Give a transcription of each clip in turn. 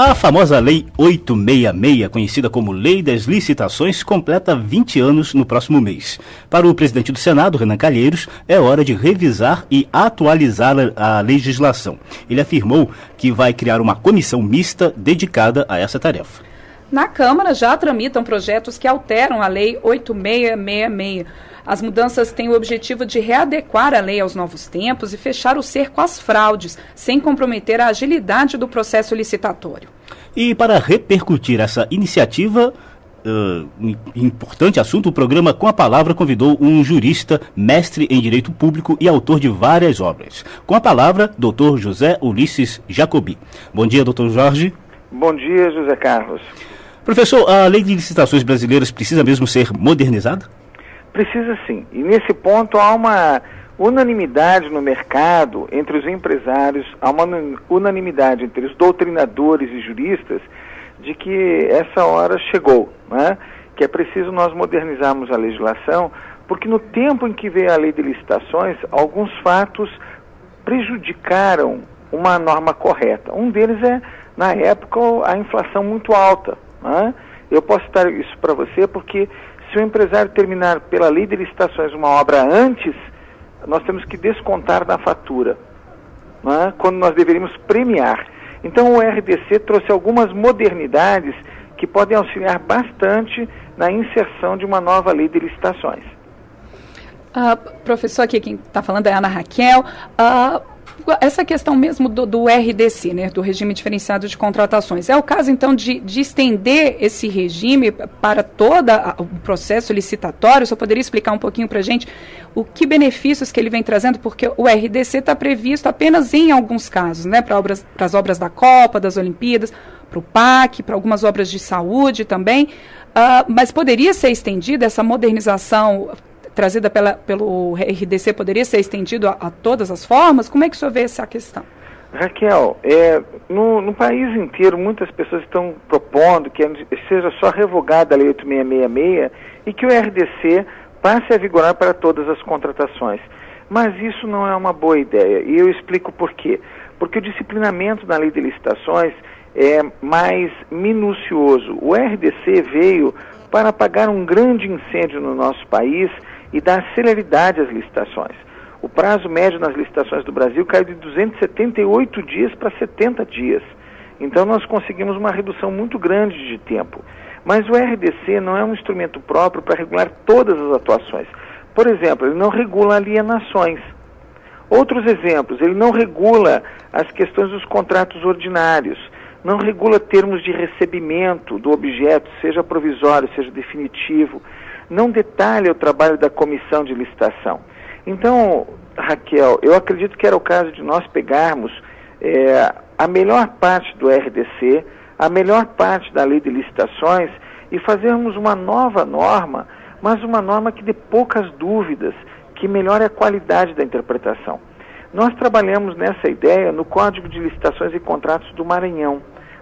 A famosa Lei 866, conhecida como Lei das Licitações, completa 20 anos no próximo mês. Para o presidente do Senado, Renan Calheiros, é hora de revisar e atualizar a legislação. Ele afirmou que vai criar uma comissão mista dedicada a essa tarefa. Na Câmara já tramitam projetos que alteram a Lei 8666. As mudanças têm o objetivo de readequar a lei aos novos tempos e fechar o cerco às fraudes, sem comprometer a agilidade do processo licitatório. E para repercutir essa iniciativa, importante assunto, o programa Com a Palavra convidou um jurista, mestre em Direito Público e autor de várias obras. Com a palavra, Dr. José Ulisses Jacobi. Bom dia, Dr. Jorge. Bom dia, José Carlos. Professor, a Lei de Licitações Brasileiras precisa mesmo ser modernizada? Precisa sim. E nesse ponto há uma unanimidade no mercado entre os empresários, há uma unanimidade entre os doutrinadores e juristas de que essa hora chegou, né? Que é preciso nós modernizarmos a legislação, porque no tempo em que veio a Lei de Licitações, alguns fatos prejudicaram uma norma correta. Um deles é, na época, a inflação muito alta, né? Eu posso citar isso para você porque se o empresário terminar pela Lei de Licitações uma obra antes, nós temos que descontar na fatura, né? Quando nós deveríamos premiar. Então o RDC trouxe algumas modernidades que podem auxiliar bastante na inserção de uma nova Lei de Licitações. Professor, aqui quem está falando é a Ana Raquel. Essa questão mesmo do RDC, né, do Regime Diferenciado de Contratações, é o caso então de estender esse regime para todo o processo licitatório? Você poderia explicar um pouquinho para a gente que benefícios que ele vem trazendo? Porque o RDC está previsto apenas em alguns casos, né, para as obras da Copa, das Olimpíadas, para o PAC, para algumas obras de saúde também, mas poderia ser estendida essa modernização trazida pelo RDC, poderia ser estendido a todas as formas? Como é que o senhor vê essa questão? Raquel, no país inteiro muitas pessoas estão propondo que seja só revogada a Lei 8666 e que o RDC passe a vigorar para todas as contratações. Mas isso não é uma boa ideia, e eu explico por quê. Porque o disciplinamento na Lei de Licitações é mais minucioso. O RDC veio para apagar um grande incêndio no nosso país e dar celeridade às licitações. O prazo médio nas licitações do Brasil caiu de 278 dias para 70 dias. Então nós conseguimos uma redução muito grande de tempo. Mas o RDC não é um instrumento próprio para regular todas as atuações. Por exemplo, ele não regula alienações. Outros exemplos, ele não regula as questões dos contratos ordinários, não regula termos de recebimento do objeto, seja provisório, seja definitivo, não detalha o trabalho da comissão de licitação. Então, Raquel, eu acredito que era o caso de nós pegarmos a melhor parte do RDC, a melhor parte da Lei de Licitações e fazermos uma nova norma, mas uma norma que dê poucas dúvidas, que melhore a qualidade da interpretação. Nós trabalhamos nessa ideia no Código de Licitações e Contratos do Maranhão.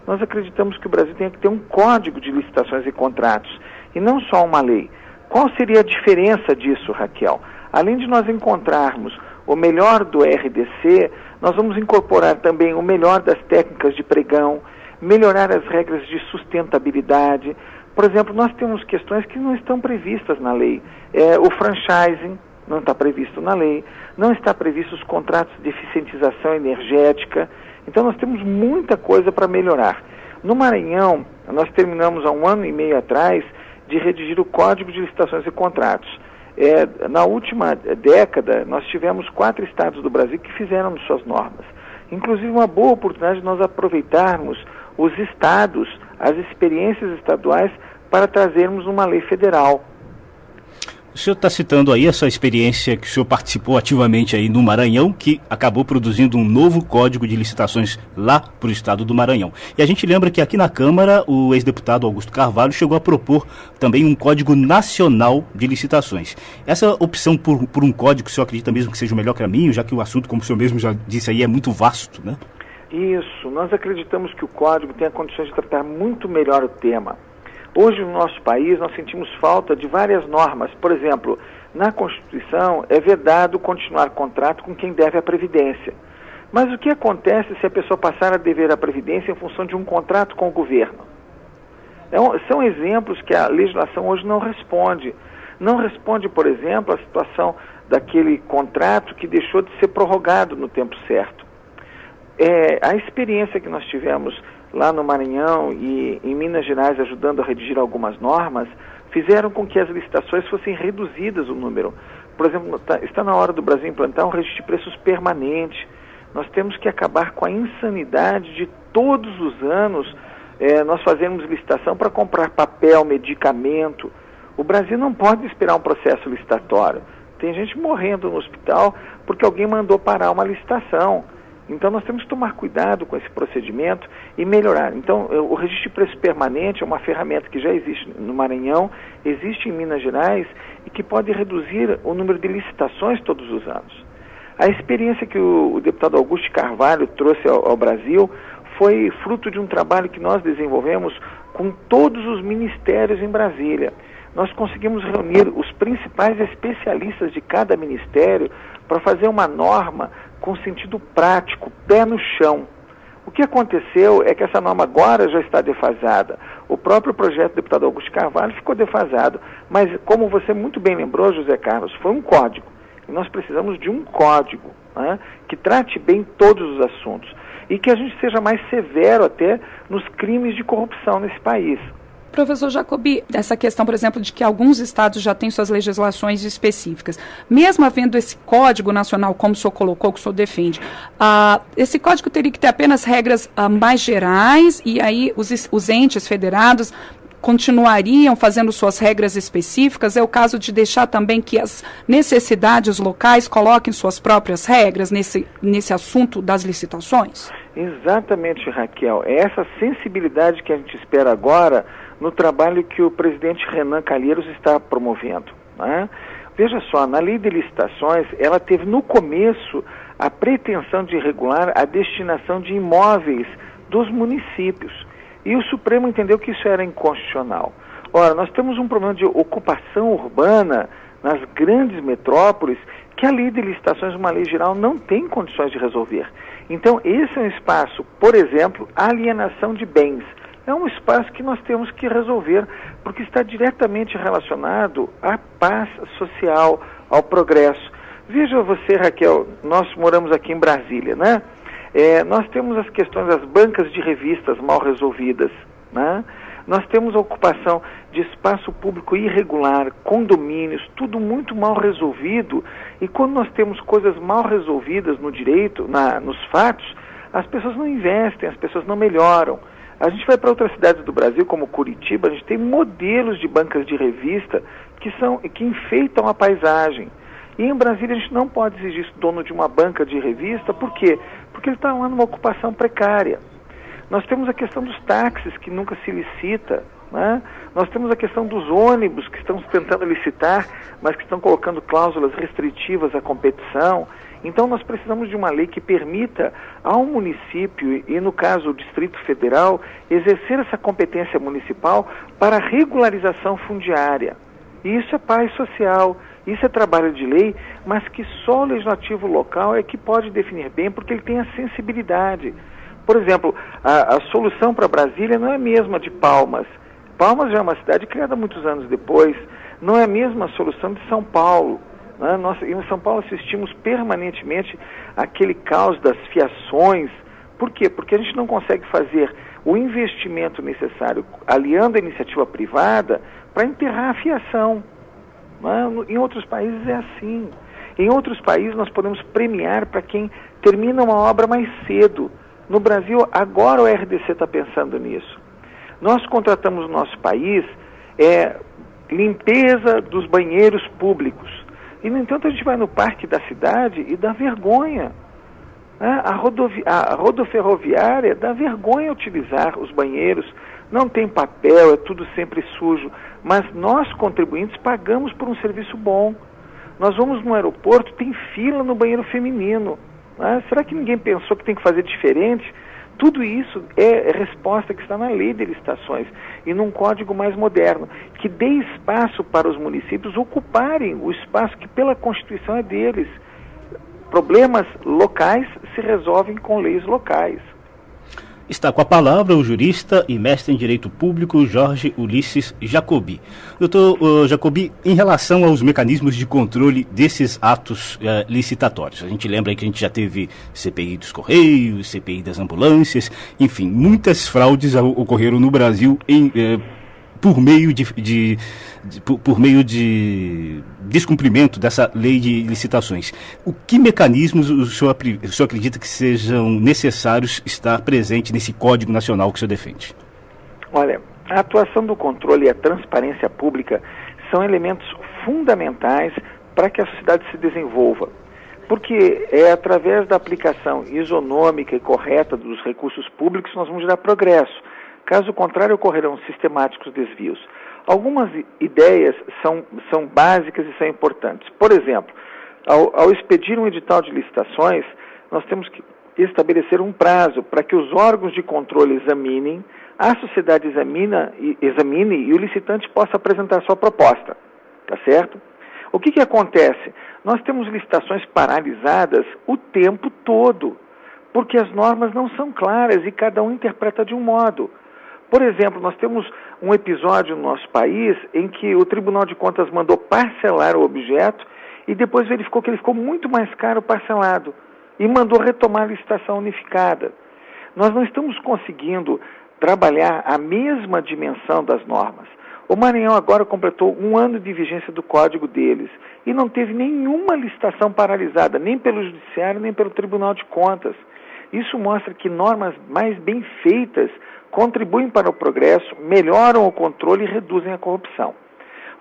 Nós acreditamos que o Brasil tem que ter um Código de Licitações e Contratos, e não só uma lei. Qual seria a diferença disso, Raquel? Além de nós encontrarmos o melhor do RDC, nós vamos incorporar também o melhor das técnicas de pregão, melhorar as regras de sustentabilidade. Por exemplo, nós temos questões que não estão previstas na lei. O franchising não está previsto na lei, não está previsto os contratos de eficientização energética. Então nós temos muita coisa para melhorar. No Maranhão, nós terminamos há 1 ano e meio atrás de redigir o Código de Licitações e Contratos. Na última década, nós tivemos 4 estados do Brasil que fizeram suas normas. Inclusive uma boa oportunidade de nós aproveitarmos os estados, as experiências estaduais, para trazermos uma lei federal. O senhor está citando aí essa experiência que o senhor participou ativamente aí no Maranhão, que acabou produzindo um novo Código de Licitações lá para o estado do Maranhão. E a gente lembra que aqui na Câmara, o ex-deputado Augusto Carvalho chegou a propor também um Código Nacional de Licitações. Essa opção por um código, o senhor acredita mesmo que seja o melhor caminho, já que o assunto, como o senhor mesmo já disse aí, é muito vasto, né? Isso, nós acreditamos que o Código tem a condições de tratar muito melhor o tema. Hoje, no nosso país, nós sentimos falta de várias normas. Por exemplo, na Constituição é vedado continuar contrato com quem deve a Previdência. Mas o que acontece se a pessoa passar a dever a Previdência em função de um contrato com o governo? São exemplos que a legislação hoje não responde. Não responde, por exemplo, a situação daquele contrato que deixou de ser prorrogado no tempo certo. A experiência que nós tivemos lá no Maranhão e em Minas Gerais, ajudando a redigir algumas normas, fizeram com que as licitações fossem reduzidas o número. Por exemplo, está na hora do Brasil implantar um registro de preços permanente. Nós temos que acabar com a insanidade de todos os anos nós fazermos licitação para comprar papel, medicamento. O Brasil não pode esperar um processo licitatório. Tem gente morrendo no hospital porque alguém mandou parar uma licitação. Então nós temos que tomar cuidado com esse procedimento e melhorar. Então o registro de preço permanente é uma ferramenta que já existe no Maranhão, existe em Minas Gerais e que pode reduzir o número de licitações todos os anos. A experiência que o deputado Augusto Carvalho trouxe ao Brasil foi fruto de um trabalho que nós desenvolvemos com todos os ministérios em Brasília. Nós conseguimos reunir os principais especialistas de cada ministério para fazer uma norma com sentido prático, pé no chão. O que aconteceu é que essa norma agora já está defasada. O próprio projeto do deputado Augusto Carvalho ficou defasado, mas como você muito bem lembrou, José Carlos, foi um código. E nós precisamos de um código, né, que trate bem todos os assuntos e que a gente seja mais severo até nos crimes de corrupção nesse país. Professor Jacobi, essa questão, por exemplo, de que alguns estados já têm suas legislações específicas, mesmo havendo esse Código Nacional, como o senhor colocou, que o senhor defende, esse código teria que ter apenas regras mais gerais e aí os entes federados continuariam fazendo suas regras específicas? É o caso de deixar também que as necessidades locais coloquem suas próprias regras nesse assunto das licitações? Exatamente, Raquel. É essa sensibilidade que a gente espera agora no trabalho que o presidente Renan Calheiros está promovendo, né? Veja só, na lei de licitações, ela teve no começo a pretensão de regular a destinação de imóveis dos municípios. E o Supremo entendeu que isso era inconstitucional. Ora, nós temos um problema de ocupação urbana nas grandes metrópoles que a lei de licitações, uma lei geral, não tem condições de resolver. Então, esse é um espaço, por exemplo, alienação de bens. É um espaço que nós temos que resolver, porque está diretamente relacionado à paz social, ao progresso. Veja você, Raquel, nós moramos aqui em Brasília, né? Nós temos as questões das bancas de revistas mal resolvidas, né? Nós temos a ocupação de espaço público irregular, condomínios, tudo muito mal resolvido. E quando nós temos coisas mal resolvidas no direito, nos fatos, as pessoas não investem, as pessoas não melhoram. A gente vai para outras cidades do Brasil, como Curitiba, a gente tem modelos de bancas de revista que enfeitam a paisagem. E em Brasília a gente não pode exigir isso do dono de uma banca de revista. Por quê? Porque ele está lá numa ocupação precária. Nós temos a questão dos táxis, que nunca se licita, né? Nós temos a questão dos ônibus, que estão tentando licitar, mas que estão colocando cláusulas restritivas à competição. Então nós precisamos de uma lei que permita ao município, e no caso o Distrito Federal, exercer essa competência municipal para regularização fundiária. E isso é paz social, isso é trabalho de lei, mas que só o legislativo local é que pode definir bem, porque ele tem a sensibilidade. Por exemplo, a solução para Brasília não é a mesma de Palmas. Palmas já é uma cidade criada muitos anos depois, não é a mesma solução de São Paulo. Né? Nós, em São Paulo, assistimos permanentemente àquele caos das fiações. Por quê? Porque a gente não consegue fazer o investimento necessário, aliando a iniciativa privada, para enterrar a fiação. Né? Em outros países é assim. Em outros países nós podemos premiar para quem termina uma obra mais cedo. No Brasil, agora o RDC está pensando nisso. Nós contratamos no nosso país limpeza dos banheiros públicos. E, no entanto, a gente vai no parque da cidade e dá vergonha. Né? A rodoferroviária dá vergonha utilizar os banheiros. Não tem papel, é tudo sempre sujo. Mas nós, contribuintes, pagamos por um serviço bom. Nós vamos no aeroporto, tem fila no banheiro feminino. Será que ninguém pensou que tem que fazer diferente? Tudo isso é resposta que está na lei de licitações e num código mais moderno, que dê espaço para os municípios ocuparem o espaço que pela Constituição é deles. Problemas locais se resolvem com leis locais. Está com a palavra o jurista e mestre em Direito Público, Jorge Ulisses Jacobi. Doutor Jacobi, em relação aos mecanismos de controle desses atos licitatórios, a gente lembra que a gente já teve CPI dos Correios, CPI das ambulâncias, enfim, muitas fraudes ocorreram no Brasil por meio de descumprimento dessa lei de licitações. O que mecanismos o senhor acredita que sejam necessários estar presente nesse Código Nacional que o senhor defende? Olha, a atuação do controle e a transparência pública são elementos fundamentais para que a sociedade se desenvolva. Porque é através da aplicação isonômica e correta dos recursos públicos que nós vamos gerar progresso. Caso contrário, ocorrerão sistemáticos desvios. Algumas ideias são básicas e são importantes. Por exemplo, ao expedir um edital de licitações, nós temos que estabelecer um prazo para que os órgãos de controle examinem, a sociedade examine e o licitante possa apresentar sua proposta. Tá certo? O que acontece? Nós temos licitações paralisadas o tempo todo, porque as normas não são claras e cada um interpreta de um modo. Por exemplo, nós temos um episódio no nosso país em que o Tribunal de Contas mandou parcelar o objeto e depois verificou que ele ficou muito mais caro parcelado e mandou retomar a licitação unificada. Nós não estamos conseguindo trabalhar a mesma dimensão das normas. O Maranhão agora completou 1 ano de vigência do código deles e não teve nenhuma licitação paralisada, nem pelo Judiciário, nem pelo Tribunal de Contas. Isso mostra que normas mais bem feitas contribuem para o progresso, melhoram o controle e reduzem a corrupção.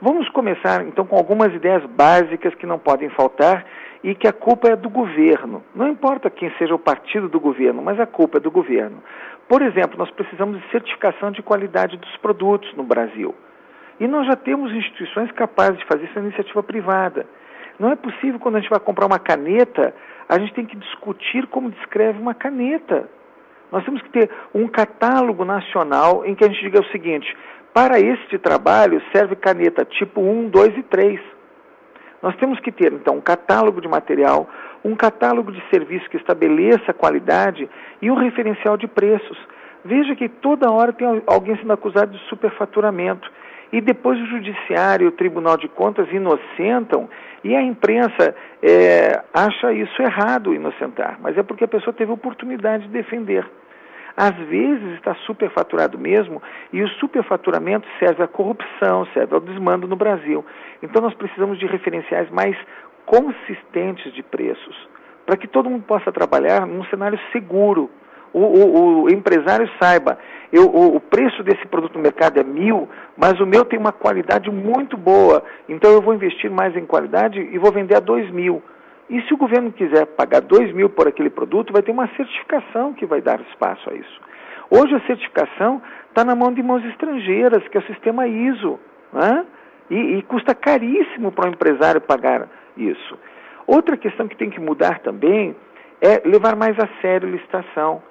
Vamos começar, então, com algumas ideias básicas que não podem faltar e que a culpa é do governo. Não importa quem seja o partido do governo, mas a culpa é do governo. Por exemplo, nós precisamos de certificação de qualidade dos produtos no Brasil. E nós já temos instituições capazes de fazer isso na iniciativa privada. Não é possível, quando a gente vai comprar uma caneta, a gente tem que discutir como descreve uma caneta. Nós temos que ter um catálogo nacional em que a gente diga o seguinte: para este trabalho serve caneta tipo 1, 2 e 3. Nós temos que ter, então, um catálogo de material, um catálogo de serviço que estabeleça a qualidade e um referencial de preços. Veja que toda hora tem alguém sendo acusado de superfaturamento. E depois o Judiciário e o Tribunal de Contas inocentam e a imprensa acha isso errado, inocentar. Mas é porque a pessoa teve oportunidade de defender. Às vezes está superfaturado mesmo e o superfaturamento serve à corrupção, serve ao desmando no Brasil. Então nós precisamos de referenciais mais consistentes de preços, para que todo mundo possa trabalhar num cenário seguro. O empresário saiba, o preço desse produto no mercado é 1.000, mas o meu tem uma qualidade muito boa, então eu vou investir mais em qualidade e vou vender a 2.000. E se o governo quiser pagar 2.000 por aquele produto, vai ter uma certificação que vai dar espaço a isso. Hoje a certificação está na mão de mãos estrangeiras, que é o sistema ISO, né? E custa caríssimo para o empresário pagar isso. Outra questão que tem que mudar também é levar mais a sério a licitação.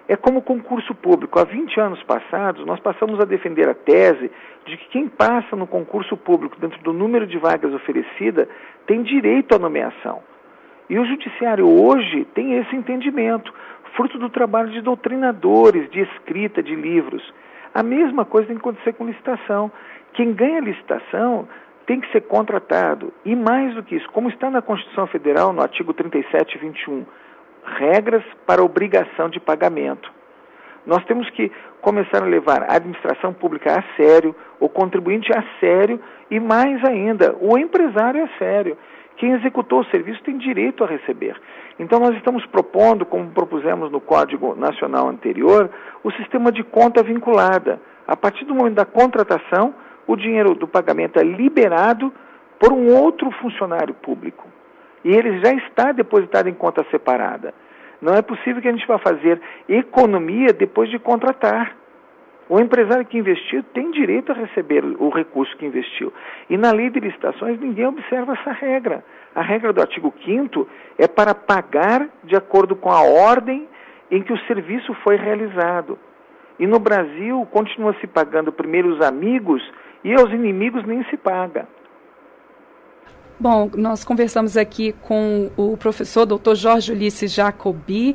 É como concurso público. Há 20 anos passados, nós passamos a defender a tese de que quem passa no concurso público dentro do número de vagas oferecida tem direito à nomeação. E o Judiciário hoje tem esse entendimento, fruto do trabalho de doutrinadores, de escrita, de livros. A mesma coisa tem que acontecer com licitação. Quem ganha licitação tem que ser contratado. E mais do que isso, como está na Constituição Federal, no artigo 37 e 21, regras para obrigação de pagamento. Nós temos que começar a levar a administração pública a sério, o contribuinte a sério e, mais ainda, o empresário a sério. Quem executou o serviço tem direito a receber. Então nós estamos propondo, como propusemos no Código Nacional anterior, o sistema de conta vinculada. A partir do momento da contratação, o dinheiro do pagamento é liberado por um outro funcionário público. E ele já está depositado em conta separada. Não é possível que a gente vá fazer economia depois de contratar. O empresário que investiu tem direito a receber o recurso que investiu. E na lei de licitações ninguém observa essa regra. A regra do artigo 5º é para pagar de acordo com a ordem em que o serviço foi realizado. E no Brasil continua se pagando primeiro os amigos e aos inimigos nem se paga. Bom, nós conversamos aqui com o professor Dr. Jorge Ulisses Jacobi,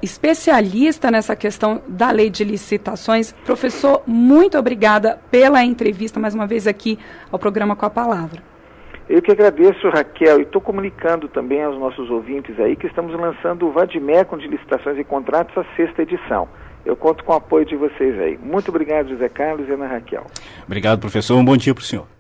especialista nessa questão da lei de licitações. Professor, muito obrigada pela entrevista, mais uma vez aqui ao programa Com a Palavra. Eu que agradeço, Raquel, e estou comunicando também aos nossos ouvintes aí que estamos lançando o Vademecum de Licitações e Contratos, a 6ª edição. Eu conto com o apoio de vocês aí. Muito obrigado, José Carlos e Ana Raquel. Obrigado, professor. Um bom dia para o senhor.